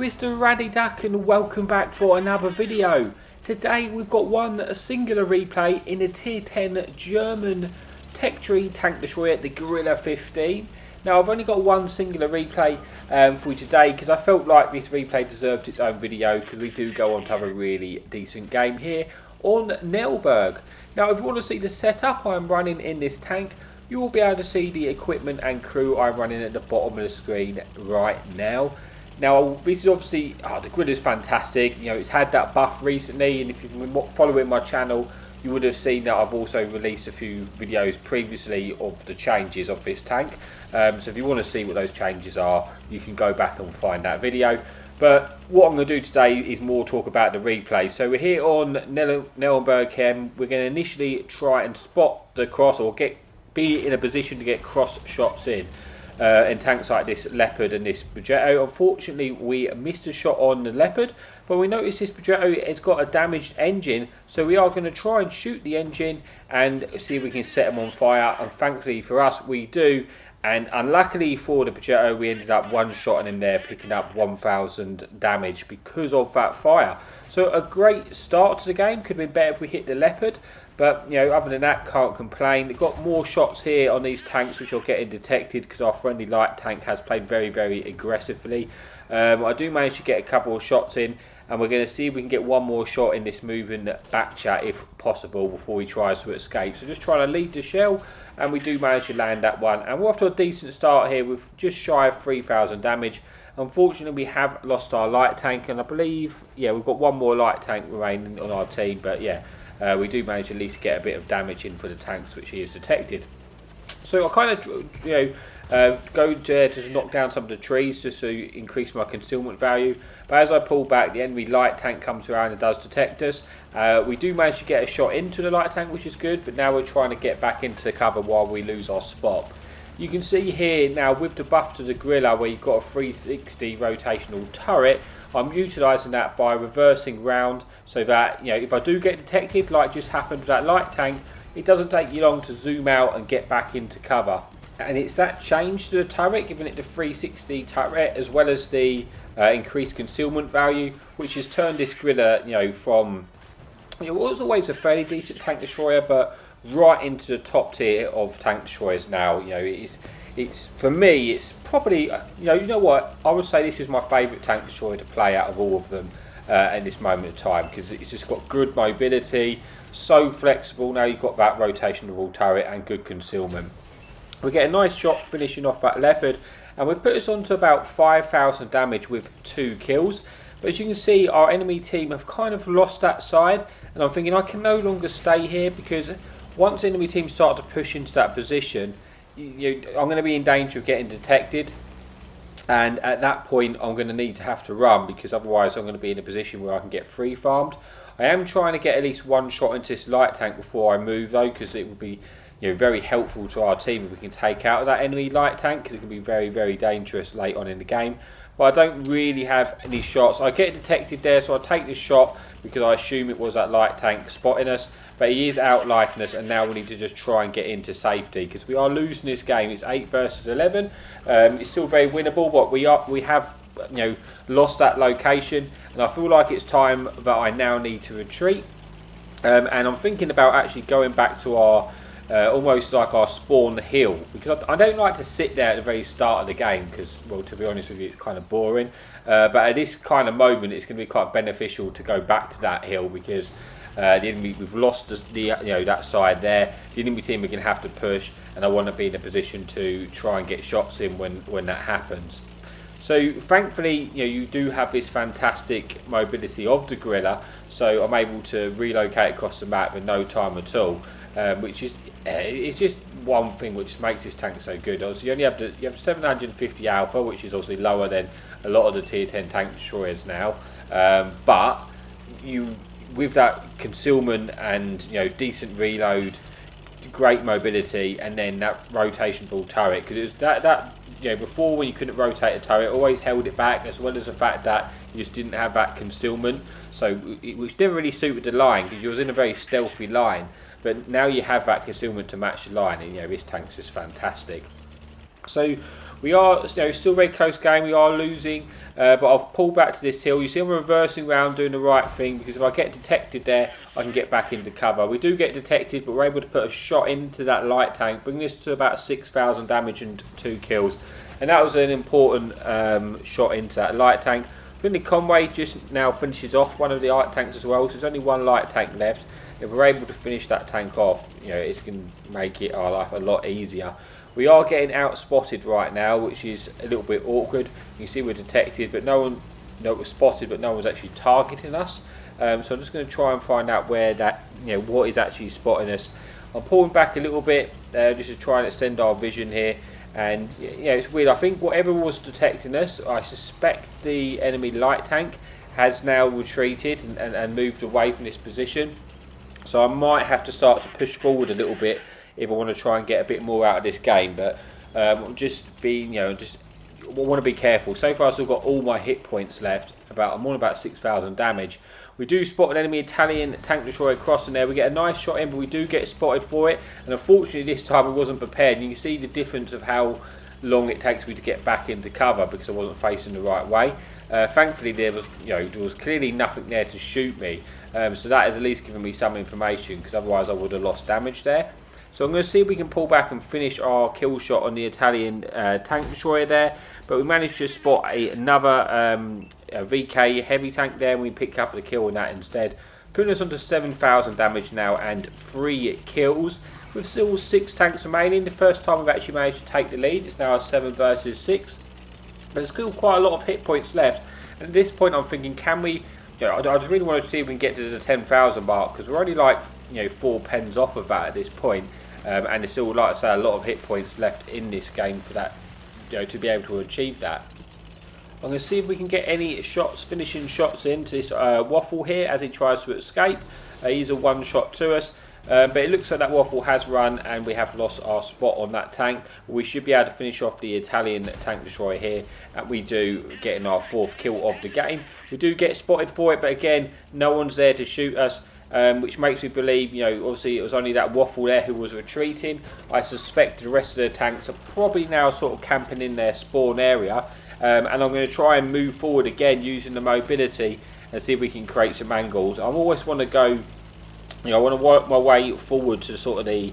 Mr. Raddy Duck, and welcome back for another video. Today we've got a singular replay in the tier 10 German tech tree tank destroyer, the Grille 15. Now I've only got one singular replay for you today because I felt like this replay deserved its own video, because we do go on to have a really decent game here on Nelberg. Now if you want to see the setup I'm running in this tank, you will be able to see the equipment and crew I'm running at the bottom of the screen right now. Now this is obviously, the Grille is fantastic. You know, it's had that buff recently, and if you've been following my channel, you would have seen that I've also released a few videos previously of the changes of this tank. So if you want to see what those changes are, you can go back and find that video. But what I'm going to do today is more talk about the replay. So we're here on Nelberg Chem. We're going to initially try and spot the cross, or be in a position to get cross shots in tanks like this Leopard and this Progetto. Unfortunately, we missed a shot on the Leopard, but we noticed this Progetto has got a damaged engine, so we are going to try and shoot the engine and see if we can set them on fire. And thankfully for us, we do. And unluckily for the Progetto, we ended up one-shotting him there, picking up 1,000 damage because of that fire. So a great start to the game. Could have been better if we hit the Leopard. But, you know, other than that, can't complain. We've got more shots here on these tanks, which are getting detected because our friendly light tank has played very, very aggressively. I do manage to get a couple of shots in, and we're going to see if we can get one more shot in this moving back chat, if possible, before he tries to escape. So just trying to leave the shell, and we do manage to land that one. And we're off to a decent start here with just shy of 3,000 damage. Unfortunately, we have lost our light tank, and I believe, yeah, we've got one more light tank remaining on our team, but yeah. We do manage to at least get a bit of damage in for the tanks which he has detected. So I kind of go to just knock down some of the trees just to increase my concealment value. But as I pull back, the enemy light tank comes around and does detect us. We do manage to get a shot into the light tank, which is good, but now we're trying to get back into the cover while we lose our spot. You can see here now with the buff to the Grille, where you've got a 360 rotational turret, I'm utilising that by reversing round so that, you know, if I do get detected, like just happened with that light tank, it doesn't take you long to zoom out and get back into cover. And it's that change to the turret, giving it the 360 turret as well as the increased concealment value, which has turned this Grille, you know, from, you know, it was always a fairly decent tank destroyer, but right into the top tier of tank destroyers now. You know, it's for me, it's probably, you know what, I would say this is my favourite tank destroyer to play out of all of them at this moment of time, because it's just got good mobility, so flexible. Now you've got that rotational turret and good concealment. We get a nice shot finishing off that Leopard, and we put us on to about 5,000 damage with 2 kills. But as you can see, our enemy team have kind of lost that side, and I'm thinking I can no longer stay here, because once enemy teams start to push into that position, I'm going to be in danger of getting detected, and at that point I'm going to have to run, because otherwise I'm going to be in a position where I can get free farmed. I am trying to get at least one shot into this light tank before I move though, because it would be, you know, very helpful to our team if we can take out that enemy light tank, because it can be very, very dangerous late on in the game. But I don't really have any shots. I get detected there, so I take this shot because I assume it was that light tank spotting us. But he is outlifing us, and now we need to just try and get into safety, because we are losing this game. It's 8 versus 11. It's still very winnable, but we have, you know, lost that location, and I feel like it's time that I now need to retreat. And I'm thinking about actually going back to our almost like our spawn hill, because I don't like to sit there at the very start of the game, because, well, to be honest with you, it's kind of boring. But at this kind of moment, it's going to be quite beneficial to go back to that hill, because the enemy, we've lost that side there. The enemy team are going to have to push, and I want to be in a position to try and get shots in when that happens. So thankfully, you know, you do have this fantastic mobility of the Grille, so I'm able to relocate across the map in no time at all, which is it's just one thing which makes this tank so good. Obviously, you have 750 alpha, which is obviously lower than a lot of the tier 10 tank destroyers now, but with that concealment and, you know, decent reload, great mobility, and then that rotational turret, because it was that you know, before when you couldn't rotate a turret, always held it back, as well as the fact that you just didn't have that concealment, so which never really suited the line, because you was in a very stealthy line. But now you have that concealment to match the line, and, you know, this tank's just fantastic. So We are still a very close game. We are losing, but I've pulled back to this hill. You see I'm reversing round, doing the right thing, because if I get detected there, I can get back into cover. We do get detected, but we're able to put a shot into that light tank, bring this to about 6,000 damage and 2 kills. And that was an important shot into that light tank. Finley Conway just now finishes off one of the light tanks as well, so there's only one light tank left. If we're able to finish that tank off, it's going to make it our life a lot easier. We are getting out spotted right now, which is a little bit awkward. You see we're detected, but we're spotted, but no one's actually targeting us. So I'm just going to try and find out where that, what is actually spotting us. I'm pulling back a little bit, just to try and extend our vision here. And it's weird. I think whatever was detecting us, I suspect the enemy light tank has now retreated and moved away from this position. So I might have to start to push forward a little bit if I want to try and get a bit more out of this game. But I'm just being, I want to be careful. So far I've still got all my hit points left. I'm on about 6,000 damage. We do spot an enemy Italian tank destroyer crossing there. We get a nice shot in, but we do get spotted for it. And unfortunately this time I wasn't prepared. And you can see the difference of how long it takes me to get back into cover because I wasn't facing the right way. Thankfully there was clearly nothing there to shoot me. So that has at least given me some information, because otherwise I would have lost damage there. So I'm going to see if we can pull back and finish our kill shot on the Italian tank destroyer there. But we managed to spot another VK heavy tank there, and we picked up the kill on that instead. Putting us onto 7,000 damage now and 3 kills. With still 6 tanks remaining. The first time we've actually managed to take the lead. It's now a 7 versus 6. But there's still quite a lot of hit points left. And at this point I'm thinking, can we... I just really want to see if we can get to the 10,000 mark, because we're only like 4 pens off of that at this point. And there's still, like I say, a lot of hit points left in this game for that, to be able to achieve that. I'm going to see if we can get any finishing shots into this Waffle here as he tries to escape. He's a one shot to us. But it looks like that Waffle has run and we have lost our spot on that tank. We should be able to finish off the Italian tank destroyer here, and we do getting our 4th kill of the game. We do get spotted for it, but again no one's there to shoot us, which makes me believe, obviously it was only that Waffle there who was retreating. I suspect the rest of the tanks are probably now sort of camping in their spawn area, and I'm going to try and move forward again using the mobility and see if we can create some angles. I always want to go, I want to work my way forward to sort of the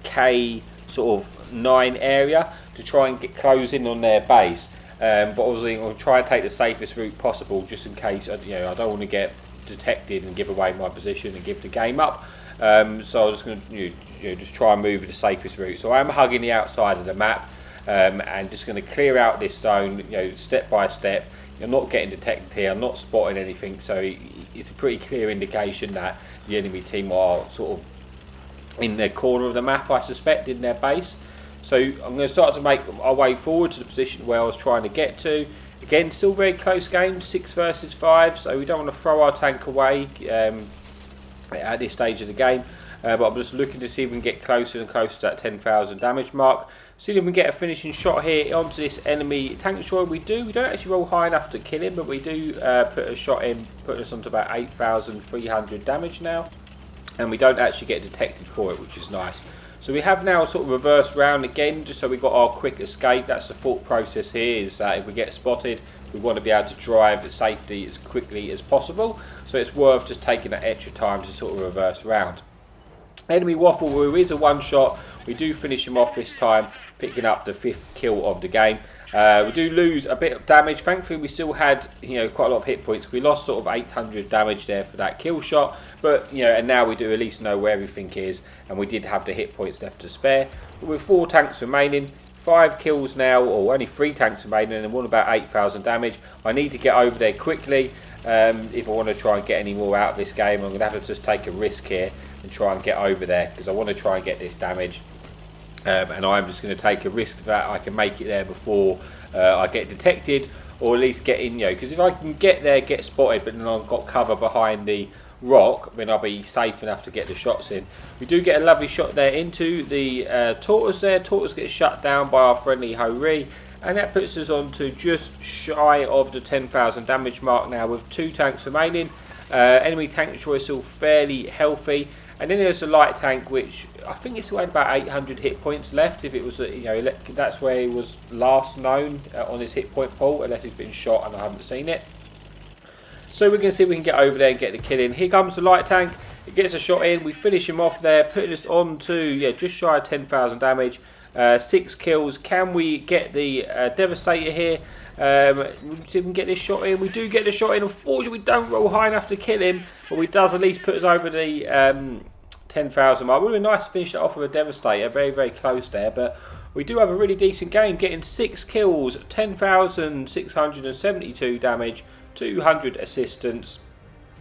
K sort of 9 area to try and get close in on their base. But obviously I'll try and take the safest route possible, just in case I don't want to get detected and give away my position and give the game up. So I'm just going to just try and move the safest route. So I'm hugging the outside of the map, and just going to clear out this stone, step by step. I'm not getting detected here. I'm not spotting anything. So it's a pretty clear indication that the enemy team are sort of in the corner of the map, I suspect, in their base. So I'm going to start to make our way forward to the position where I was trying to get to. Again, still very close game, 6 versus 5, so we don't want to throw our tank away at this stage of the game. But I'm just looking to see if we can get closer and closer to that 10,000 damage mark. See if we can get a finishing shot here onto this enemy tank destroyer. We don't actually roll high enough to kill him, but we do put a shot in, putting us onto about 8,300 damage now. And we don't actually get detected for it, which is nice. So we have now sort of reversed round again, just so we got our quick escape. That's the thought process here, is that if we get spotted, we want to be able to drive to safety as quickly as possible. So it's worth just taking that extra time to sort of reverse round. Enemy Waffle, who is a one shot, we do finish him off this time, picking up the 5th kill of the game. We do lose a bit of damage. Thankfully we still had quite a lot of hit points. We lost sort of 800 damage there for that kill shot, but and now we do at least know where everything is, and we did have the hit points left to spare. But with 4 tanks remaining, 5 kills now, or only 3 tanks remaining, and one about 8,000 damage. I need to get over there quickly if I want to try and get any more out of this game. I'm going to have to just take a risk here and try and get over there, because I want to try and get this damage. And I'm just going to take a risk that I can make it there before I get detected, or at least get in, because if I can get there, get spotted, but then I've got cover behind the rock, then I'll be safe enough to get the shots in. We do get a lovely shot there into the Tortoise there. Tortoise gets shut down by our friendly Ho-Ri, and that puts us on to just shy of the 10,000 damage mark now with 2 tanks remaining. Enemy tank destroyer is still fairly healthy, And then there's the light tank, which I think it still had about 800 hit points left. If it was, you know, that's where he was last known on his hit point pool, unless he's been shot and I haven't seen it. So we're going to see if we can get over there and get the kill in. Here comes the light tank. It gets a shot in. We finish him off there, putting us on to, yeah, just shy of 10,000 damage. 6 kills. Can we get the Devastator here? See if we can get this shot in. We do get the shot in. Unfortunately, we don't roll high enough to kill him, but we does at least put us over the 10,000 mark. It would have been nice to finish that off with a Devastator. Very, very close there, but we do have a really decent game, getting 6 kills, 10,672 damage, 200 assistance,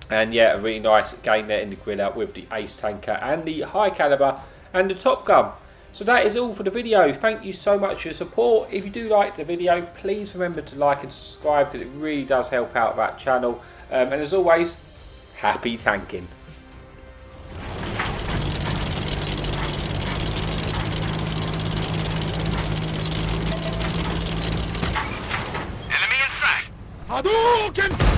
and yeah, a really nice game there in the Grille with the Ace Tanker and the High Caliber and the Top Gun. So that is all for the video. Thank you so much for your support. If you do like the video, please remember to like and subscribe, because it really does help out that channel. And as always, happy tanking. Enemy in sight! Hadouken!